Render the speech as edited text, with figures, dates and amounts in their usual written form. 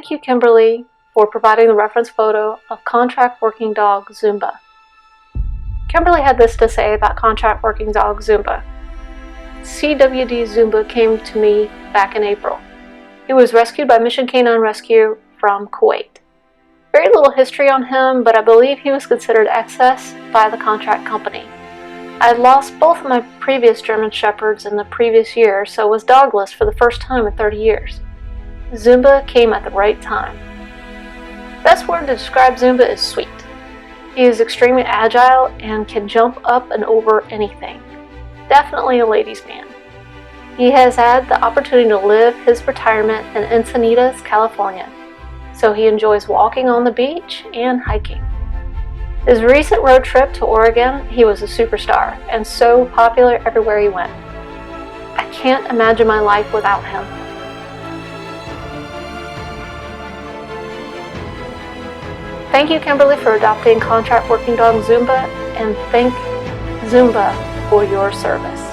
Thank you, Kimberly, for providing the reference photo of contract working dog Zumba. Kimberly had this to say about contract working dog Zumba. CWD Zumba came to me back in April. He was rescued by Mission Canine Rescue from Kuwait. Very little history on him, but I believe he was considered excess by the contract company. I had lost both of my previous German Shepherds in the previous year, so was dogless for the first time in 30 years. Zumba came at the right time. Best word to describe Zumba is sweet. He is extremely agile and can jump up and over anything. Definitely a ladies' man. He has had the opportunity to live his retirement in Encinitas, California, so he enjoys walking on the beach and hiking. His recent road trip to Oregon, he was a superstar and so popular everywhere he went. I can't imagine my life without him. Thank you, Kimberly, for adopting contract working dog Zumba, and thank Zumba for your service.